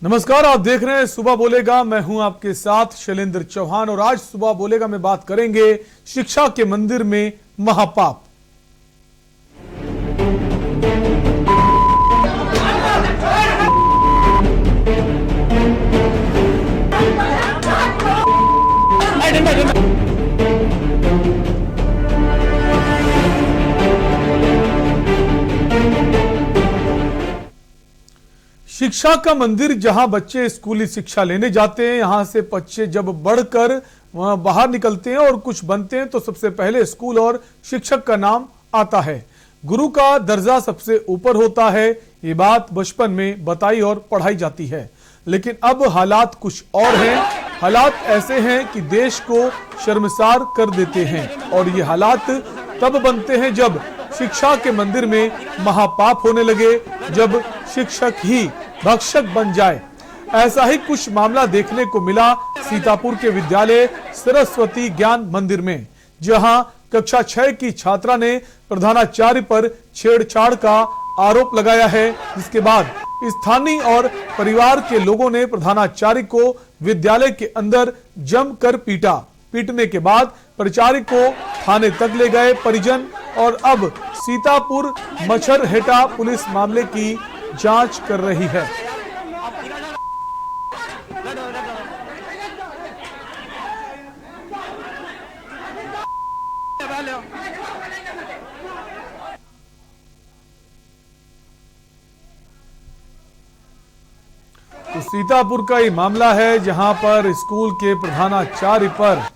नमस्कार, आप देख रहे हैं सुबह बोलेगा। मैं हूं आपके साथ शैलेंद्र चौहान और आज सुबह बोलेगा में बात करेंगे शिक्षा के मंदिर में महापाप। शिक्षा का मंदिर जहां बच्चे स्कूली शिक्षा लेने जाते हैं, यहां से बच्चे जब बढ़कर वहां बाहर निकलते हैं और कुछ बनते हैं तो सबसे पहले स्कूल और शिक्षक का नाम आता है। गुरु का दर्जा सबसे ऊपर होता है, ये बात बचपन में बताई और पढ़ाई जाती है। लेकिन अब हालात कुछ और हैं। हालात ऐसे हैं कि देश को शर्मसार कर देते हैं और ये हालात तब बनते हैं जब शिक्षा के मंदिर में महापाप होने लगे, जब शिक्षक ही भक्षक बन जाए। ऐसा ही कुछ मामला देखने को मिला सीतापुर के विद्यालय सरस्वती ज्ञान मंदिर में, जहां कक्षा 6 की छात्रा ने प्रधानाचार्य पर छेड़छाड़ का आरोप लगाया है, जिसके बाद स्थानीय और परिवार के लोगों ने प्रधानाचार्य को विद्यालय के अंदर जमकर पीटा। पीटने के बाद प्राचार्य को थाने तक ले गए परिजन और अब सीतापुर मच्छरहेटा पुलिस मामले की जांच कर रही है। तो सीतापुर का ये मामला है जहां पर स्कूल के प्रधानाचार्य पर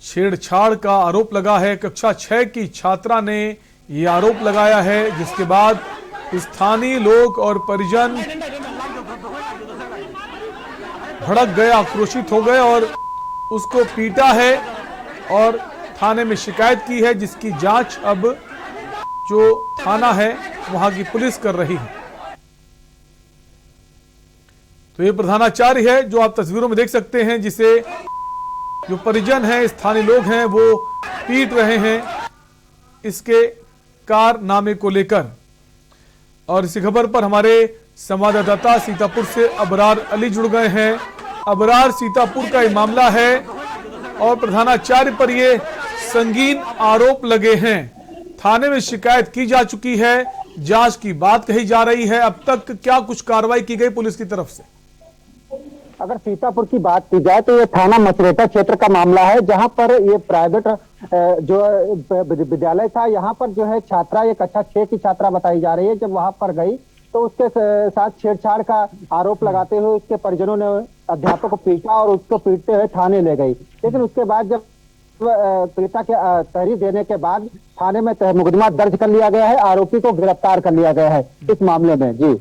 छेड़छाड़ का आरोप लगा है। कक्षा 6 की छात्रा ने यह आरोप लगाया है, जिसके बाद स्थानीय लोग और परिजन भड़क गए, आक्रोशित हो गए और उसको पीटा है और थाने में शिकायत की है, जिसकी जांच अब जो थाना है वहां की पुलिस कर रही है। तो ये प्रधानाचार्य है जो आप तस्वीरों में देख सकते हैं, जिसे जो परिजन हैं, स्थानीय लोग हैं, वो पीट रहे हैं इसके कारनामे को लेकर। और इसी खबर पर हमारे संवाददाता सीतापुर से अबरार अली जुड़ गए हैं। अबरार, सीतापुर का ये मामला है और प्रधानाचार्य पर ये संगीन आरोप लगे हैं। थाने में शिकायत की जा चुकी है, जांच की बात कही जा रही है। अब तक क्या कुछ कार्रवाई की गई पुलिस की तरफ से? अगर सीतापुर की बात की जाए तो ये थाना मछरेटा क्षेत्र का मामला है, जहां पर ये प्राइवेट जो विद्यालय था, यहाँ पर जो है छात्रा, ये कक्षा 6 की छात्रा बताई जा रही है, जब वहां पर गई तो उसके साथ छेड़छाड़ का आरोप लगाते हुए उसके परिजनों ने अध्यापक को पीटा और उसको पीटते हुए थाने ले गई। लेकिन उसके बाद जब पीड़िता के तहरीर देने के बाद थाने में मुकदमा दर्ज कर लिया गया है, आरोपी को गिरफ्तार कर लिया गया है इस मामले में। जी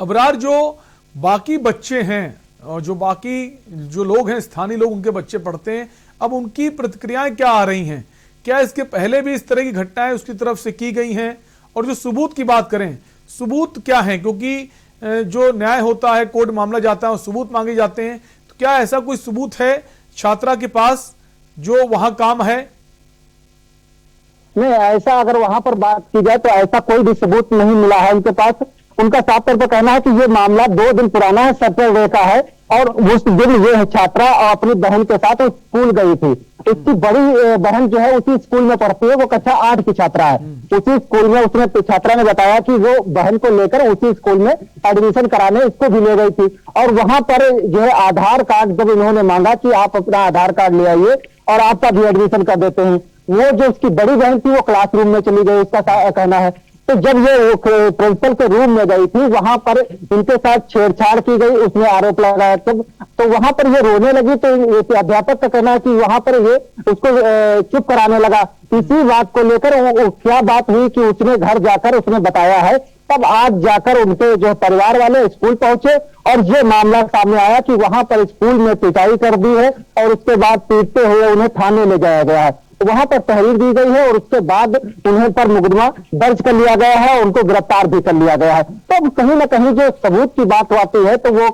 अबरार, जो बाकी बच्चे हैं और जो बाकी जो लोग हैं, स्थानीय लोग, उनके बच्चे पढ़ते हैं, अब उनकी प्रतिक्रियाएं क्या आ रही हैं? क्या इसके पहले भी इस तरह की घटनाएं उसकी तरफ से की गई हैं? और जो सबूत की बात करें, सबूत क्या है? क्योंकि जो न्याय होता है, कोर्ट मामला जाता है और सबूत मांगे जाते हैं, तो क्या ऐसा कोई सबूत है छात्रा के पास जो वहां काम है? नहीं, ऐसा अगर वहां पर बात की जाए तो ऐसा कोई भी सबूत नहीं मिला है उनके पास। उनका साफ तौर पर कहना है कि ये मामला 2 दिन पुराना है, सैटरडे का है और उस दिन ये छात्रा अपनी बहन के साथ स्कूल गई थी। उसकी बड़ी बहन जो है उसी स्कूल में पढ़ती है, वो कक्षा 8 की छात्रा है। उसी स्कूल में उसने छात्रा ने बताया कि वो बहन को लेकर उसी स्कूल में एडमिशन कराने इसको भी ले गई थी। और वहां पर जो है आधार कार्ड जब इन्होंने मांगा कि आप अपना आधार कार्ड ले आइए और आपका भी एडमिशन कर देते हैं, वो जो उसकी बड़ी बहन थी वो क्लासरूम में चली गई, उसका कहना है। तो जब ये प्रिंसिपल के रूम में गई थी, वहां पर इनके साथ छेड़छाड़ की गई, उसने आरोप लगाया। तो वहां पर ये रोने लगी, तो अध्यापक का कहना है कि वहां पर ये उसको चुप कराने लगा। इसी बात को लेकर वो क्या बात हुई कि उसने घर जाकर उसने बताया है, तब आज जाकर उनके जो परिवार वाले स्कूल पहुंचे और ये मामला सामने आया कि वहां पर स्कूल में पिटाई कर दी है और उसके बाद पीटते हुए उन्हें थाने ले जाया गया है। वहां पर तहरीर दी गई है और उसके बाद उन्हें पर मुकदमा दर्ज कर लिया गया है, उनको गिरफ्तार भी कर लिया गया है। तो कहीं ना कहीं जो सबूत की बात आती है तो वो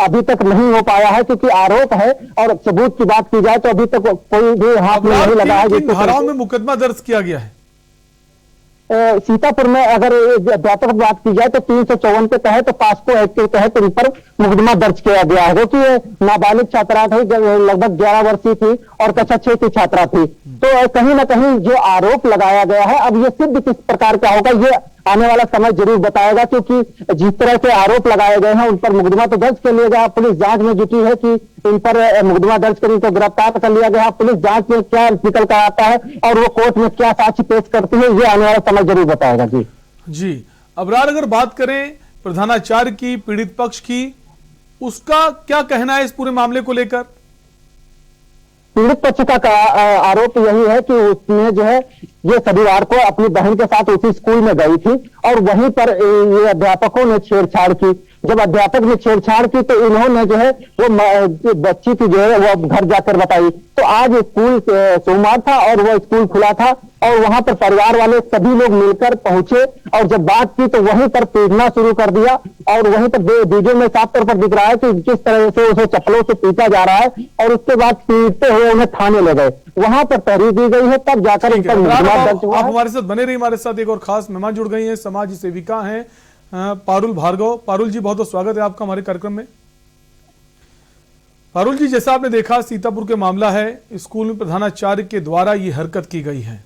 अभी तक नहीं हो पाया है, क्योंकि आरोप है और सबूत की बात की जाए तो अभी तक कोई भी हाथ में नहीं लगा है। धाराओं में मुकदमा दर्ज किया गया है? सीतापुर में अगर अध्यापक की बात की जाए तो 354 के तहत पास्को एक्ट के तहत इन पर मुकदमा दर्ज किया गया है, जो कि नाबालिग छात्रा थी, लगभग 11 वर्षीय थी और कक्षा 6 की छात्रा थी। तो कहीं ना कहीं जो आरोप लगाया गया है, अब ये सिद्ध किस प्रकार का होगा ये आने वाला समय जरूर बताएगा, क्योंकि जिस तरह के आरोप लगाए गए हैं उन पर मुकदमा तो दर्ज कर लिया गया। पुलिस जांच में जुटी है कि इन पर मुकदमा दर्ज कर इनको गिरफ्तार कर लिया गया। पुलिस जांच में क्या निकल कर आता है और वो कोर्ट में क्या साक्ष्य पेश करती है, ये आने वाला समय जरूर बताएगा। जी अबरार, अगर बात करें प्रधानाचार्य की, पीड़ित पक्ष की, उसका क्या कहना है इस पूरे मामले को लेकर? पीड़ित पक्ष का आरोप यही है कि उसने जो है ये शनिवार को अपनी बहन के साथ उसी स्कूल में गई थी और वहीं पर ये अध्यापकों ने छेड़छाड़ की। जब अध्यापक ने छेड़छाड़ की तो इन्होंने जो है वो बच्ची की जो है वो घर जाकर बताई। तो आज स्कूल सोमवार था और वो स्कूल खुला था और वहां पर परिवार वाले सभी लोग मिलकर पहुंचे और जब बात की तो वहीं पर पीटना शुरू कर दिया। और वहीं पर वीडियो में साफ तौर पर दिख रहा है कि किस तरह से उसे चप्पलों से पीटा जा रहा है और उसके बाद पीटते हुए उन्हें थाने ले गए। वहां पर तहरीर दी गई है, तब जाकर उन पर मुकदमा दर्ज हुआ। आप हमारे साथ बने रहिए, हमारे साथ एक और खास मेहमान जुड़ गई हैं, समाज सेविका हैं पारुल भार्गव। पारुल जी, बहुत बहुत स्वागत है आपका हमारे कार्यक्रम में। पारुल जी, जैसा आपने देखा सीतापुर के मामला है, स्कूल में प्रधानाचार्य के द्वारा ये हरकत की गई है।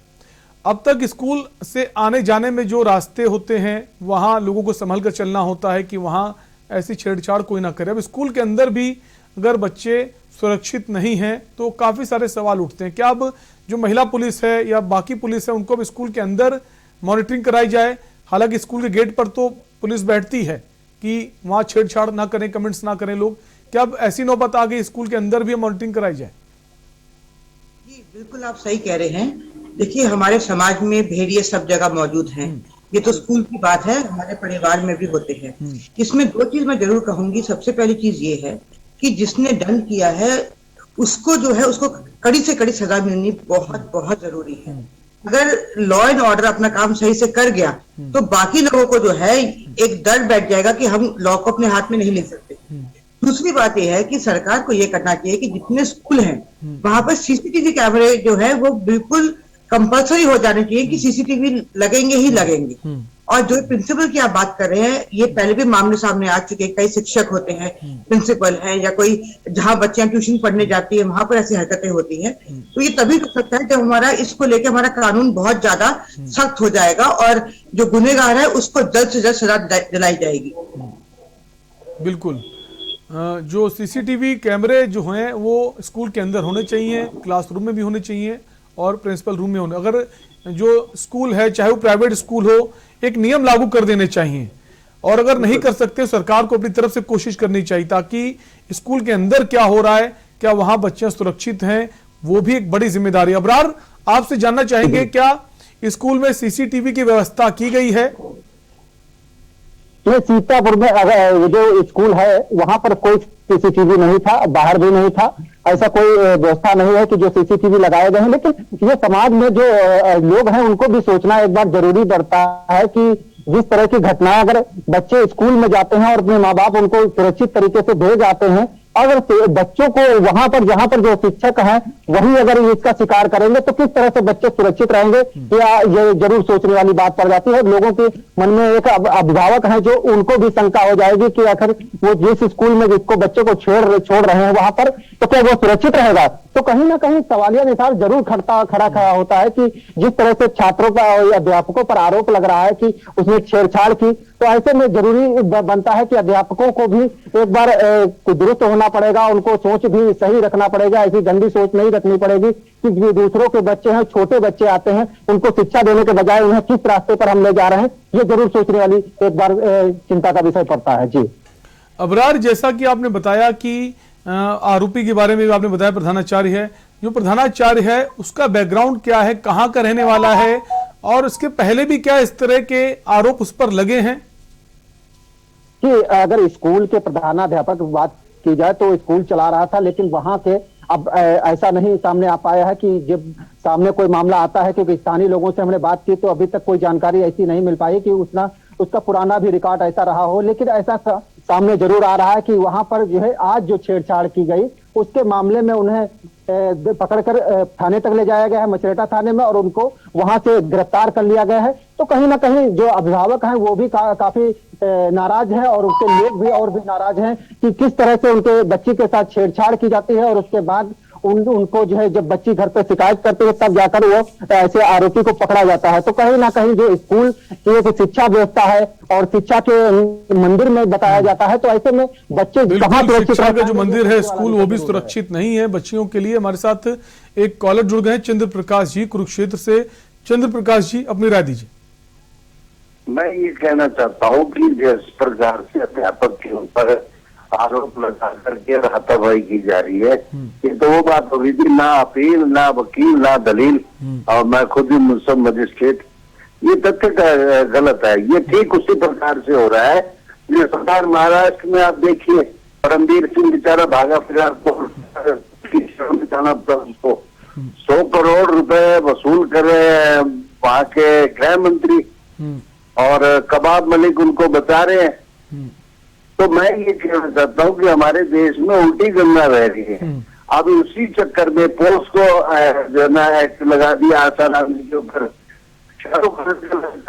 अब तक स्कूल से आने जाने में जो रास्ते होते हैं वहां लोगों को संभल कर चलना होता है कि वहां ऐसी छेड़छाड़ कोई ना करे। अब स्कूल के अंदर भी अगर बच्चे सुरक्षित नहीं हैं तो काफी सारे सवाल उठते हैं। क्या अब जो महिला पुलिस है या बाकी पुलिस है उनको अब स्कूल के अंदर मॉनिटरिंग कराई जाए? हालांकि स्कूल के गेट पर तो पुलिस बैठती है कि वहां छेड़छाड़ ना करें, कमेंट्स ना करें लोग। क्या अब ऐसी नौबत आ गई स्कूल के अंदर भी मॉनिटरिंग कराई जाए? जी बिल्कुल, आप सही कह रहे हैं। देखिए, हमारे समाज में भेड़िए सब जगह मौजूद हैं। ये तो स्कूल की बात है, हमारे परिवार में भी होते हैं। इसमें दो चीज मैं जरूर कहूंगी। सबसे पहली चीज ये है कि जिसने दंड किया है उसको जो है उसको कड़ी से कड़ी सजा मिलनी बहुत बहुत जरूरी है। अगर लॉ एंड ऑर्डर अपना काम सही से कर गया तो बाकी लोगों को जो है एक डर बैठ जाएगा कि हम लॉ को अपने हाथ में नहीं ले सकते। दूसरी बात यह है कि सरकार को यह करना चाहिए कि जितने स्कूल हैं वहां पर सीसीटीवी कैमरे जो है वो बिल्कुल कंपलसरी हो जाने चाहिए कि सीसीटीवी लगेंगे ही लगेंगे। और जो प्रिंसिपल की आप बात कर रहे हैं, ये पहले भी मामले सामने आ चुके हैं। कई शिक्षक होते हैं, प्रिंसिपल हैं या कोई जहां बच्चियां ट्यूशन पढ़ने जाती है वहां पर ऐसी हरकतें होती हैं। तो ये तभी हो सकता है जब हमारा इसको लेकर हमारा कानून बहुत ज्यादा सख्त हो जाएगा और जो गुनहगार है उसको जल्द से जल्द सजा दिलाई जाएगी। बिल्कुल, जो सीसीटीवी कैमरे जो हैं वो स्कूल के अंदर होने चाहिए, क्लासरूम में भी होने चाहिए और प्रिंसिपल रूम में होने। अगर जो स्कूल है चाहे वो प्राइवेट स्कूल हो, एक नियम लागू कर देने चाहिए। और अगर नहीं कर सकते सरकार को अपनी तरफ से कोशिश करनी चाहिए ताकि स्कूल के अंदर क्या हो रहा है, क्या वहां बच्चे सुरक्षित हैं, वो भी एक बड़ी जिम्मेदारी। अबरार, आपसे जानना चाहेंगे क्या स्कूल में सीसीटीवी की व्यवस्था की गई है? ये सीतापुर में अगर जो स्कूल है वहां पर कोई सीसीटीवी नहीं था, बाहर भी नहीं था। ऐसा कोई व्यवस्था नहीं है कि जो सीसीटीवी लगाए गए हैं। लेकिन ये समाज में जो लोग हैं उनको भी सोचना एक बार जरूरी पड़ता है कि जिस तरह की घटनाएं, अगर बच्चे स्कूल में जाते हैं और अपने माँ बाप उनको सुरक्षित तरीके से भेज आते हैं, अगर बच्चों को वहां पर जहां पर जो शिक्षक हैं वही अगर इसका शिकार करेंगे तो किस तरह से बच्चे सुरक्षित रहेंगे, या ये जरूर सोचने वाली बात पड़ जाती है। लोगों के मन में एक अभिभावक हैं जो उनको भी शंका हो जाएगी कि आखिर वो जिस स्कूल में जिसको बच्चे को छोड़ रहे हैं वहां पर तो क्या वो सुरक्षित रहेगा। तो कहीं ना कहीं सवालिया निशान जरूर खड़ा होता है कि जिस तरह से छात्रों पर, अध्यापकों पर आरोप लग रहा है कि उसने छेड़छाड़ की, तो ऐसे में जरूरी बनता है कि अध्यापकों को भी एक बार दुरुस्त होना पड़ेगा, उनको सोच भी सही रखना पड़ेगा। ऐसी गंदी सोच नहीं रखनी पड़ेगी कि जो दूसरों के बच्चे हैं, छोटे बच्चे आते हैं, उनको शिक्षा देने के बजाय उन्हें किस रास्ते पर हम ले जा रहे हैं, ये जरूर सोचने वाली एक बार चिंता का विषय पड़ता है। जी अबरार, जैसा कि आपने बताया कि आरोपी के बारे में आपने बताया प्रधानाचार्य है, जो प्रधानाचार्य है उसका बैकग्राउंड क्या है, कहाँ का रहने वाला है और उसके पहले भी क्या इस तरह के आरोप उस पर लगे हैं? कि अगर स्कूल के प्रधानाध्यापक की बात की जाए तो स्कूल चला रहा था, लेकिन वहां के अब ऐसा नहीं सामने आ पाया है कि जब सामने कोई मामला आता है, क्योंकि स्थानीय लोगों से हमने बात की तो अभी तक कोई जानकारी ऐसी नहीं मिल पाई कि उसका पुराना भी रिकॉर्ड ऐसा रहा हो। लेकिन ऐसा सामने जरूर आ रहा है कि वहां पर जो है आज जो छेड़छाड़ की गई उसके मामले में उन्हें पकड़कर थाने तक ले जाया गया है, मछरेटा थाने में, और उनको वहां से गिरफ्तार कर लिया गया है। तो कहीं ना कहीं जो अभिभावक हैं वो भी काफी नाराज है, और उनके लोग भी और भी नाराज हैं कि किस तरह से उनके बच्ची के साथ छेड़छाड़ की जाती है, और उसके बाद उनको जो है जब बच्ची घर पे शिकायत करती है तब जाकर वो ऐसे आरोपी को पकड़ा जाता है। तो कहीं ना कहीं जो स्कूल की एक शिक्षा व्यवस्था है और शिक्षा के मंदिर में बताया जाता है, तो ऐसे में बच्चे कहाँ सुरक्षित शिक्षा का जो मंदिर है, स्कूल, वो भी सुरक्षित नहीं है बच्चियों के लिए। हमारे साथ एक कॉलर जुड़ गए हैं, चंद्र प्रकाश जी कुरुक्षेत्र से। चंद्र प्रकाश जी, अपनी राय दीजिए। मैं ये कहना चाहता हूँ कि जिस प्रकार से अध्यापक के ऊपर आरोप लगा करके हाथापाई की जा रही है, ये तो वो बात होगी थी, ना अपील, ना वकील, ना दलील, और मैं खुद ही मुसब मजिस्ट्रेट। ये तथ्य गलत है। ये ठीक उसी प्रकार से हो रहा है जो सरकार महाराष्ट्र में आप देखिए, परमवीर सिंह बेचारा भागा फिरा उसको 100 करोड़ रुपए वसूल कर रहे हैं वहां के गृह मंत्री, और कबाब मलिक उनको बता रहे हैं। तो मैं ये कहना चाहता हूँ कि हमारे देश में उल्टी गंगा बह रही है। अब उसी चक्कर में पोस्ट को जो ना एक्ट लगा दिया आसान आदमी के ऊपर। शाहरुख खान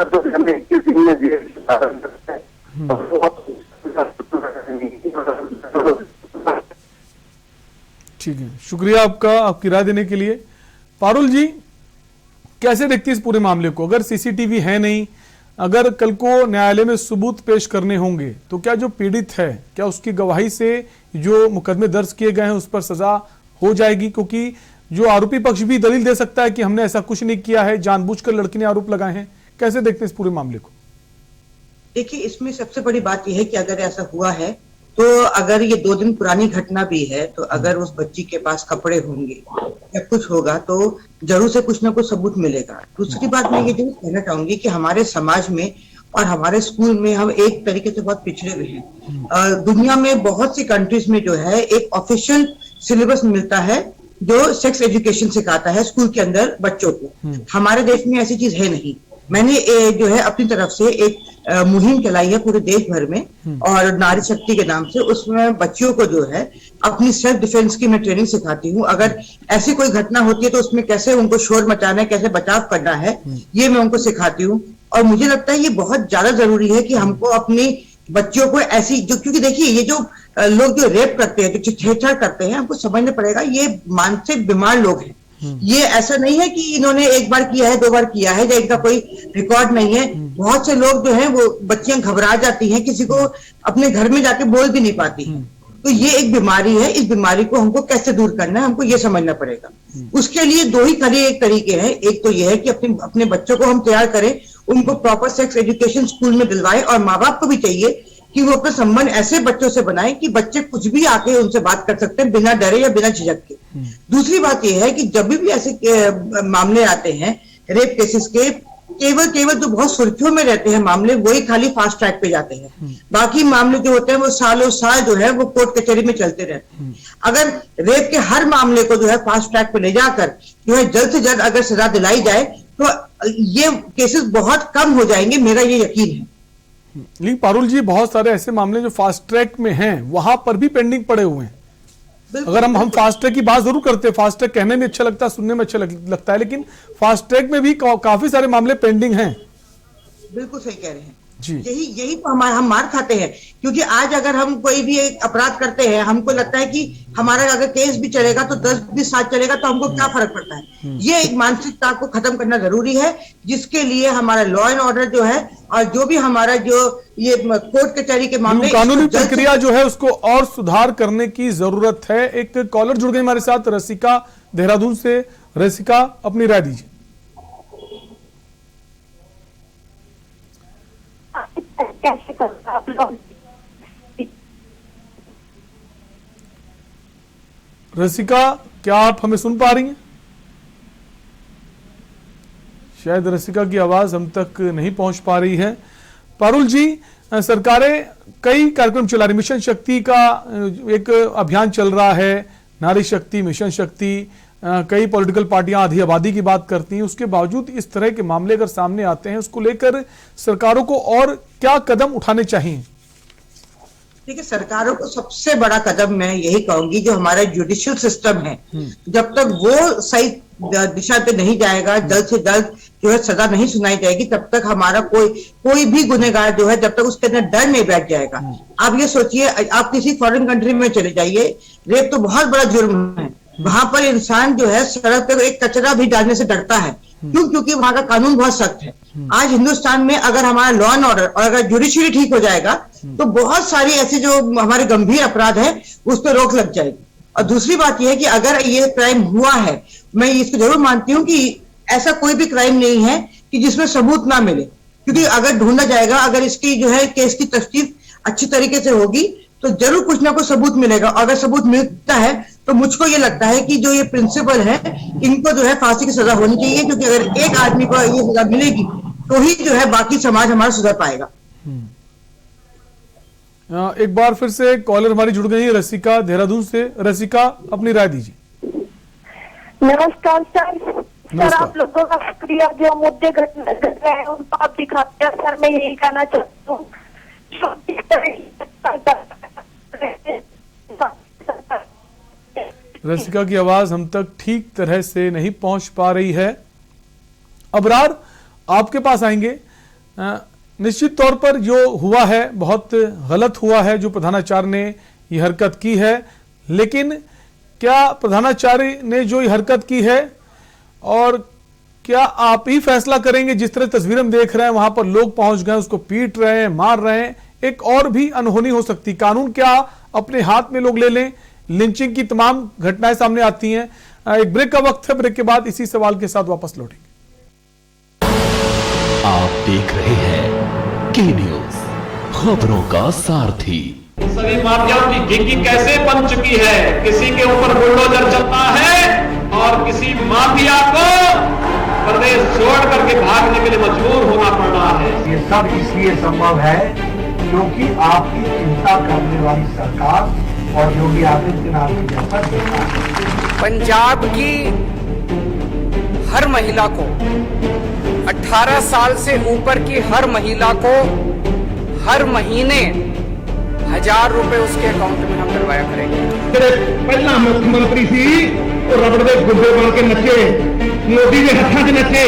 तो हमें 21 दिन में जेल से बाहर करता है। ठीक है, शुक्रिया आपका, आपकी राय देने के लिए। पारुल जी, कैसे देखती है इस पूरे मामले को? अगर सीसीटीवी है नहीं, अगर कल को न्यायालय में सबूत पेश करने होंगे, तो क्या जो पीड़ित है, क्या उसकी गवाही से जो मुकदमे दर्ज किए गए हैं उस पर सजा हो जाएगी? क्योंकि जो आरोपी पक्ष भी दलील दे सकता है कि हमने ऐसा कुछ नहीं किया है, जानबूझकर लड़की ने आरोप लगाए हैं। कैसे देखते हैं इस पूरे मामले को? देखिए, इसमें सबसे बड़ी बात यह है कि अगर ऐसा हुआ है तो अगर ये 2 दिन पुरानी घटना भी है, तो अगर उस बच्ची के पास कपड़े होंगे या कुछ होगा तो जरूर से कुछ ना कुछ सबूत मिलेगा। दूसरी बात मैं ये जरूर कहना चाहूंगी कि हमारे समाज में और हमारे स्कूल में हम एक तरीके से बहुत पिछड़े हुए हैं। दुनिया में बहुत सी कंट्रीज में जो है एक ऑफिशियल सिलेबस मिलता है जो सेक्स एजुकेशन सिखाता है स्कूल के अंदर बच्चों को। हमारे देश में ऐसी चीज है नहीं। मैंने जो है अपनी तरफ से एक मुहिम चलाई है पूरे देश भर में, और नारी शक्ति के नाम से। उसमें बच्चियों को जो है अपनी सेल्फ डिफेंस की मैं ट्रेनिंग सिखाती हूँ। अगर ऐसी कोई घटना होती है तो उसमें कैसे उनको शोर मचाना है, कैसे बचाव करना है, ये मैं उनको सिखाती हूँ। और मुझे लगता है ये बहुत ज्यादा जरूरी है कि हमको अपनी बच्चियों को ऐसी जो, क्योंकि देखिए ये जो लोग जो रेप करते हैं, जो छेड़छाड़ करते हैं, हमको समझना पड़ेगा ये मानसिक बीमार लोग हैं। ये ऐसा नहीं है कि इन्होंने एक बार किया है, 2 बार किया है, या इनका कोई रिकॉर्ड नहीं है। बहुत से लोग जो हैं वो बच्चियां घबरा जाती हैं, किसी को अपने घर में जाके बोल भी नहीं पाती। तो ये एक बीमारी है। इस बीमारी को हमको कैसे दूर करना है, हमको ये समझना पड़ेगा। उसके लिए 2 ही खड़े एक तरीके हैं। एक तो ये है कि अपने बच्चों को हम तैयार करें, उनको प्रॉपर सेक्स एजुकेशन स्कूल में दिलवाएं, और माँ बाप को भी चाहिए कि वो अपना संबंध ऐसे बच्चों से बनाए कि बच्चे कुछ भी आके उनसे बात कर सकते हैं बिना डरे या बिना झिझक के। दूसरी बात यह है कि जब भी ऐसे मामले आते हैं रेप केसेस के, केवल जो बहुत सुर्खियों में रहते हैं मामले, वही खाली फास्ट ट्रैक पे जाते हैं। बाकी मामले जो होते हैं वो सालों साल जो है वो कोर्ट कचहरी में चलते रहते हैं। अगर रेप के हर मामले को जो है फास्ट ट्रैक पे ले जाकर जो है जल्द से जल्द अगर सजा दिलाई जाए तो ये केसेस बहुत कम हो जाएंगे, मेरा ये यकीन है। लेकिन पारुल जी, बहुत सारे ऐसे मामले जो फास्ट ट्रैक में हैं, वहां पर भी पेंडिंग पड़े हुए हैं। अगर हम फास्ट ट्रैक की बात जरूर करते हैं, फास्ट ट्रैक कहने में अच्छा लगता है, सुनने में अच्छा लगता है, लेकिन फास्ट ट्रैक में भी काफी सारे मामले पेंडिंग हैं। बिल्कुल सही कह रहे हैं जी। यही तो हम मार खाते हैं। क्योंकि आज अगर हम कोई भी एक अपराध करते हैं, हमको लगता है कि हमारा अगर केस भी चलेगा तो 10-20 साल चलेगा, तो हमको क्या फर्क पड़ता है। ये एक मानसिकता को खत्म करना जरूरी है, जिसके लिए हमारा लॉ एंड ऑर्डर जो है और जो भी हमारा जो ये कोर्ट कचहरी के मामले, कानूनी प्रक्रिया जो है उसको और सुधार करने की जरूरत है। एक कॉलर जुड़ गए हमारे साथ, रसिका देहरादून से। रसिका, अपनी राय दीजिए। कैसे करता आप लोग? रसिका, क्या आप हमें सुन पा रही हैं? शायद रसिका की आवाज हम तक नहीं पहुंच पा रही है। पारुल जी, सरकारें कई कार्यक्रम चला रही, मिशन शक्ति का एक अभियान चल रहा है, नारी शक्ति, मिशन शक्ति, कई पॉलिटिकल पार्टियां आधी आबादी की बात करती हैं। उसके बावजूद इस तरह के मामले अगर सामने आते हैं, उसको लेकर सरकारों को और क्या कदम उठाने चाहिए? देखिए, सरकारों को सबसे बड़ा कदम मैं यही कहूंगी, जो हमारा जुडिशियल सिस्टम है, जब तक वो सही दिशा पे नहीं जाएगा, जल्द से जल्द जो है सजा नहीं सुनाई जाएगी, तब तक हमारा कोई भी गुनहगार जो है, जब तक उसके अंदर डर नहीं बैठ जाएगा। आप ये सोचिए, आप किसी फॉरेन कंट्री में चले जाइए, रेप तो बहुत बड़ा जुर्म है, वहां पर इंसान जो है सड़क पे एक कचरा भी डालने से डरता है। क्यों? क्योंकि वहां का कानून बहुत सख्त है। आज हिंदुस्तान में अगर हमारा लॉ एंड ऑर्डर और अगर जुडिशरी ठीक हो जाएगा, तो बहुत सारी ऐसे जो हमारे गंभीर अपराध है उस पर रोक लग जाएगी। और दूसरी बात यह है कि अगर ये क्राइम हुआ है, मैं इसको जरूर मानती हूँ कि ऐसा कोई भी क्राइम नहीं है कि जिसमें सबूत ना मिले, क्योंकि अगर ढूंढा जाएगा, अगर इसकी जो है केस की तफ्तीश अच्छी तरीके से होगी, तो जरूर कुछ ना कुछ सबूत मिलेगा। अगर सबूत मिलता है तो मुझको ये लगता है कि जो ये प्रिंसिपल है, इनको जो है फांसी की सजा होनी चाहिए, क्योंकि अगर एक आदमी को ये सजा मिलेगी तो ही जो है बाकी समाज हमारा सुधर पाएगा। एक बार फिर से कॉलर हमारी जुड़ गई है, रसिका देहरादून से। रसिका, अपनी राय दीजिए। नमस्कार सर। सर, आप लोगों का शुक्रिया, जो मुद्दे घट रहे हैं उनको आप दिखाते हैं। सर, मैं यही कहना चाहती हूँ, रसिका की आवाज हम तक ठीक तरह से नहीं पहुंच पा रही है। अबरार, आपके पास आएंगे। निश्चित तौर पर जो हुआ है बहुत गलत हुआ है, जो प्रधानाचार्य ने ये हरकत की है, लेकिन क्या प्रधानाचार्य ने जो ये हरकत की है, और क्या आप ही फैसला करेंगे? जिस तरह तस्वीर हम देख रहे हैं, वहां पर लोग पहुंच गए, उसको पीट रहे हैं, मार रहे हैं, एक और भी अनहोनी हो सकती। कानून क्या अपने हाथ में लोग ले लें? लिंचिंग की तमाम घटनाएं सामने आती हैं। एक ब्रेक का वक्त है, ब्रेक के बाद इसी सवाल के साथ वापस लौटेंगे। आप देख रहे हैं के न्यूज, खबरों का सारथी। सभी माफियाओं की गिग्गी कैसे बन चुकी है, किसी के ऊपर बुलडोजर चलता है और किसी माफिया को प्रदेश छोड़ करके भागने के लिए मजबूर होना पड़ रहा है। ये सब इसलिए संभव है क्योंकि आपकी चिंता करने वाली सरकार और योगी आदित्यनाथ की जैसा सरकार है। पंजाब की हर महिला को, 18 साल से ऊपर की हर महिला को हर महीने 1000 रुपए उसके अकाउंट में हम डलवाया करेंगे। पहला मुख्यमंत्री सी रबड़ दे गुब्बे बन के नचे, मोदी के हथा च नचे,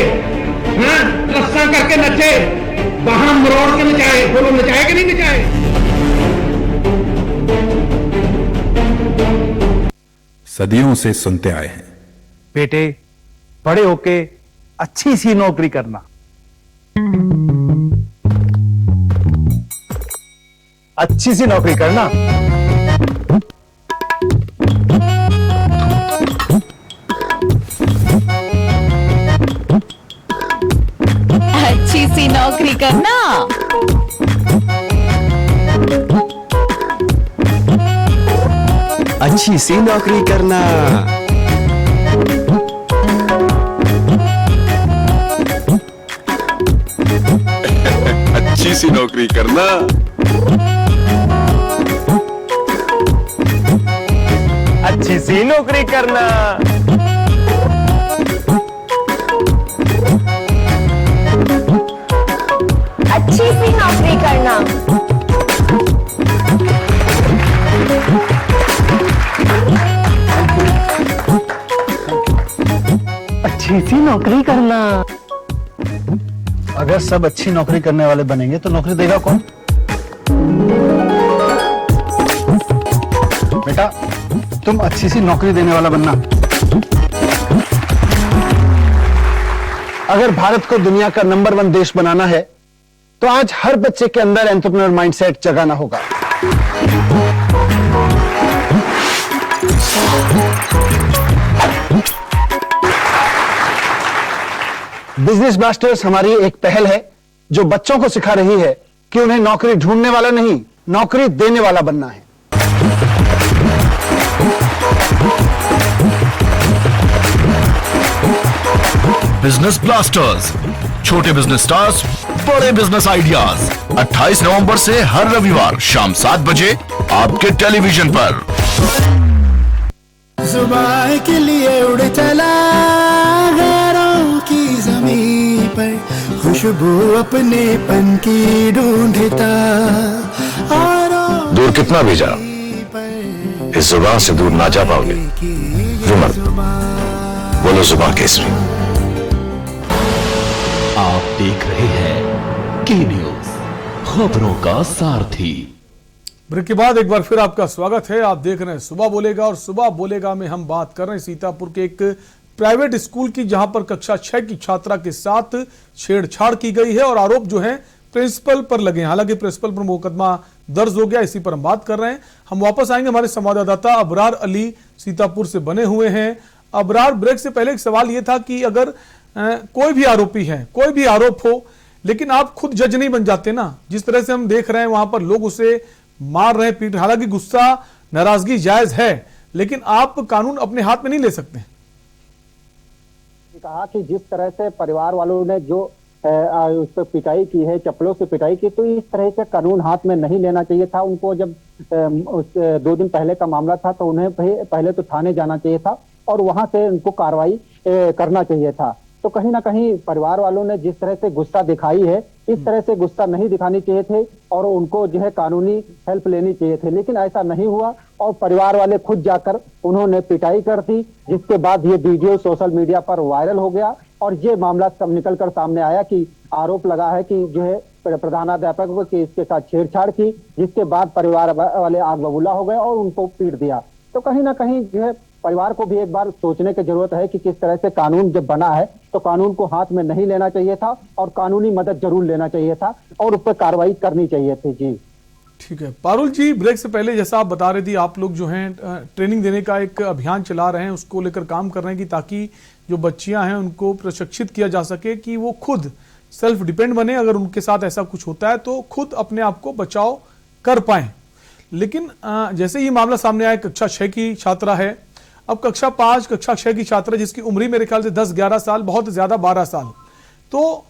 रस्सा करके नचे, बाहां मरोड़ के नचाए। बोलो, नचाए कि नहीं नचाए? सदियों से सुनते आए हैं, बेटे बड़े होके अच्छी सी नौकरी करना। अच्छी सी नौकरी करना। अच्छी सी नौकरी करना। अच्छी सी नौकरी करना। अच्छी सी नौकरी करना। अच्छी सी नौकरी करना। अच्छी सी नौकरी करना। अच्छी सी नौकरी करना। अगर सब अच्छी नौकरी करने वाले बनेंगे तो नौकरी देगा कौन? बेटा, तुम अच्छी सी नौकरी देने वाला बनना। अगर भारत को दुनिया का नंबर 1 देश बनाना है तो आज हर बच्चे के अंदर एंटरप्रेन्योर माइंडसेट जगाना होगा। बिजनेस ब्लास्टर्स हमारी एक पहल है जो बच्चों को सिखा रही है कि उन्हें नौकरी ढूंढने वाला नहीं, नौकरी देने वाला बनना है। बिजनेस ब्लास्टर्स, छोटे बिजनेस स्टार्स, बड़े बिजनेस आइडियाज। 28 नवंबर से हर रविवार शाम 7 बजे आपके टेलीविजन पर। जुबान के लिए उड़ चला गैरों की जमीन पर, खुशबू अपने पन की ढूंढता। दूर के कितना भी जाओ, इस जुबान से दूर ना जा पाओगे। विमल, बोलो जुबान केसरी। आप देख रहे हैं के न्यूज, खबरों का सारथी। ब्रेक के बाद एक बार फिर आपका स्वागत है। आप देख रहे हैं सुबह बोलेगा, और सुबह बोलेगा में हम बात कर रहे हैं सीतापुर के एक प्राइवेट स्कूल की, जहां पर कक्षा 6 की छात्रा के साथ छेड़छाड़ की गई है और आरोप जो है प्रिंसिपल पर लगे हैं। हालांकि प्रिंसिपल पर मुकदमा दर्ज हो गया, इसी पर हम बात कर रहे हैं। हम वापस आएंगे, हमारे संवाददाता अबरार अली सीतापुर से बने हुए हैं। अबरार, ब्रेक से पहले एक सवाल यह था कि अगर कोई भी आरोपी है, कोई भी आरोप हो, लेकिन आप खुद जज नहीं बन जाते ना। जिस तरह से हम देख रहे हैं वहां पर लोग उसे मार रहे हैं, पीट, हालांकि गुस्सा नाराजगी जायज है, लेकिन आप कानून अपने हाथ में नहीं ले सकते। कहा कि जिस तरह से परिवार वालों ने जो उस पर पिटाई की है, चप्पलों से पिटाई की, तो इस तरह से कानून हाथ में नहीं लेना चाहिए था उनको। जब 2 दिन पहले का मामला था तो उन्हें पहले तो थाने जाना चाहिए था और वहां से उनको कार्रवाई करना चाहिए था। तो कहीं ना कहीं परिवार वालों ने जिस तरह से गुस्सा दिखाई है, इस तरह से गुस्सा नहीं दिखानी चाहिए थे और उनको जो है कानूनी हेल्प लेनी चाहिए थे, लेकिन ऐसा नहीं हुआ और परिवार वाले खुद जाकर उन्होंने पिटाई कर दी, जिसके बाद ये वीडियो सोशल मीडिया पर वायरल हो गया और ये मामला सब निकलकर सामने आया कि आरोप लगा है कि जो है प्रधानाध्यापक को कि इसके साथ छेड़छाड़ की, जिसके बाद परिवार वाले आग बबूला हो गए और उनको पीट दिया। तो कहीं ना कहीं जो है परिवार को भी एक बार सोचने की जरूरत है कि किस तरह से कानून जब बना है तो कानून को हाथ में नहीं लेना चाहिए था और कानूनी मदद जरूर लेना चाहिए था और उस पर कार्रवाई करनी चाहिए थी। जी ठीक है पारुल जी, ब्रेक से पहले जैसा आप बता रहे थे, आप लोग जो हैं ट्रेनिंग देने का एक अभियान चला रहे हैं, उसको लेकर काम कर रहे हैं कि ताकि जो बच्चियां हैं उनको प्रशिक्षित किया जा सके कि वो खुद सेल्फ डिपेंड बने, अगर उनके साथ ऐसा कुछ होता है तो खुद अपने आप को बचाव कर पाएं। लेकिन जैसे ये मामला सामने आया, कक्षा 6 की छात्रा है, अब कक्षा 5 कक्षा 6 की छात्रा जिसकी उम्र मेरे ख्याल से 10-11 साल, बहुत ज्यादा 12 साल, तो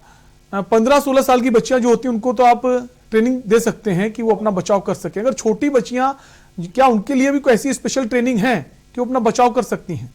15-16 साल की बच्चियां जो होती हैं उनको तो आप ट्रेनिंग दे सकते हैं कि वो अपना बचाव कर सके। अगर छोटी बच्चियां, क्या उनके लिए भी कोई ऐसी स्पेशल ट्रेनिंग है कि वो अपना बचाव कर सकती हैं?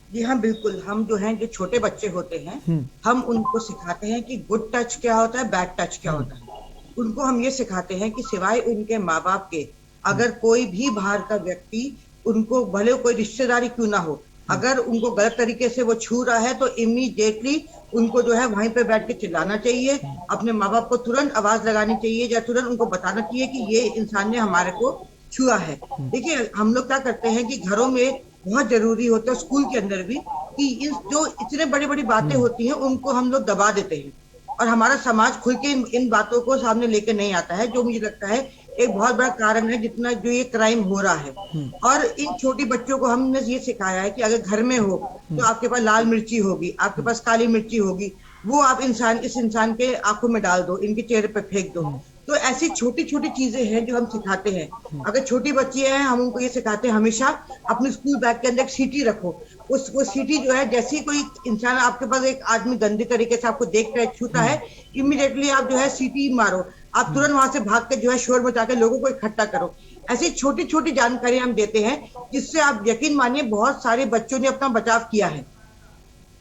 जी हाँ, बिल्कुल। हम जो हैं, जो छोटे बच्चे होते हैं, हम उनको सिखाते हैं कि गुड टच क्या होता है, बैड टच क्या होता है। उनको हम ये सिखाते हैं कि सिवाय उनके माँ बाप के अगर कोई भी बाहर का व्यक्ति उनको, भले कोई रिश्तेदारी क्यों ना हो, अगर उनको गलत तरीके से वो छू रहा है तो इमीडिएटली उनको जो है वहीं पे बैठ के चिल्लाना चाहिए, अपने माँ बाप को तुरंत आवाज लगानी चाहिए या तुरंत उनको बताना चाहिए कि ये इंसान ने हमारे को छुआ है। देखिए, हम लोग क्या करते हैं कि घरों में बहुत जरूरी होता है, स्कूल के अंदर भी, कि जो इतने बड़ी बड़ी बातें होती हैं उनको हम लोग दबा देते हैं और हमारा समाज खुल के इन बातों को सामने लेके नहीं आता है, जो मुझे लगता है एक बहुत बड़ा कारण है जितना जो ये क्राइम हो रहा है। और इन छोटी बच्चों को हमने ये सिखाया है कि अगर घर में हो तो आपके पास लाल मिर्ची होगी, आपके पास काली मिर्ची होगी, वो आप इस इंसान के आंखों में डाल दो, इनके चेहरे पे फेंक दो। तो ऐसी छोटी छोटी चीजें हैं जो हम सिखाते हैं। अगर छोटी बच्ची हैं, हम उनको ये सिखाते हैं हमेशा अपने स्कूल बैग के अंदर एक सीटी रखो। वो सीटी जो है, जैसे ही कोई इंसान आपके पास, एक आदमी गंदे तरीके से आपको देख कर छूता है, इमीडिएटली आप जो है सीटी मारो, आप तुरंत वहां से भाग के जो है शोर मचा के लोगों को इकट्ठा करो। ऐसी छोटी छोटी जानकारी हम देते हैं जिससे आप यकीन मानिए बहुत सारे बच्चों ने अपना बचाव किया है।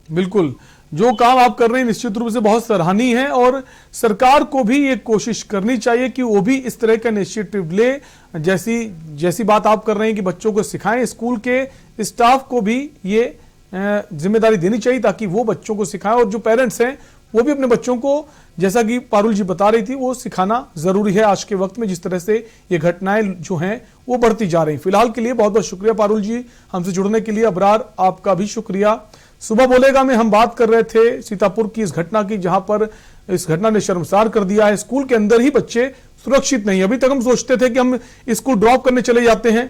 बिल्कुल, जो काम आप कर रहे हैं निश्चित रूप से बहुत सराहनीय है और सरकार को भी ये कोशिश करनी चाहिए कि वो भी इस तरह का इनिशिएटिव ले। जैसी बात आप कर रहे हैं कि बच्चों को सिखाएं, स्कूल के स्टाफ को भी ये जिम्मेदारी देनी चाहिए ताकि वो बच्चों को सिखाएं और जो पेरेंट्स हैं वो भी अपने बच्चों को, जैसा कि पारुल जी बता रही थी, वो सिखाना जरूरी है आज के वक्त में, जिस तरह से ये घटनाएं जो हैं वो बढ़ती जा रही। फिलहाल के लिए बहुत बहुत शुक्रिया पारुल जी हमसे जुड़ने के लिए। अबरार, आपका भी शुक्रिया। सुबह बोलेगा में हम बात कर रहे थे सीतापुर की इस घटना की, जहां पर इस घटना ने शर्मसार कर दिया है। स्कूल के अंदर ही बच्चे सुरक्षित नहीं। अभी तक हम सोचते थे कि हम स्कूल ड्रॉप करने चले जाते हैं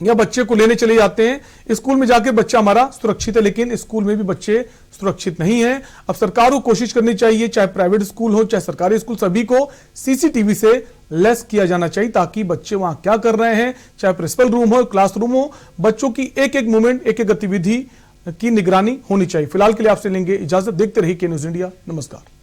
या बच्चे को लेने चले जाते हैं, स्कूल में जाके बच्चा हमारा सुरक्षित है, लेकिन स्कूल में भी बच्चे सुरक्षित नहीं हैं। अब सरकार को कोशिश करनी चाहिए, चाहे प्राइवेट स्कूल हो चाहे सरकारी स्कूल, सभी को सीसीटीवी से लेस किया जाना चाहिए ताकि बच्चे वहां क्या कर रहे हैं, चाहे प्रिंसिपल रूम हो, क्लासरूम हो, बच्चों की एक एक मूवमेंट, एक एक गतिविधि की निगरानी होनी चाहिए। फिलहाल के लिए आपसे लेंगे इजाजत। देखते रहिए के न्यूज़ इंडिया। नमस्कार।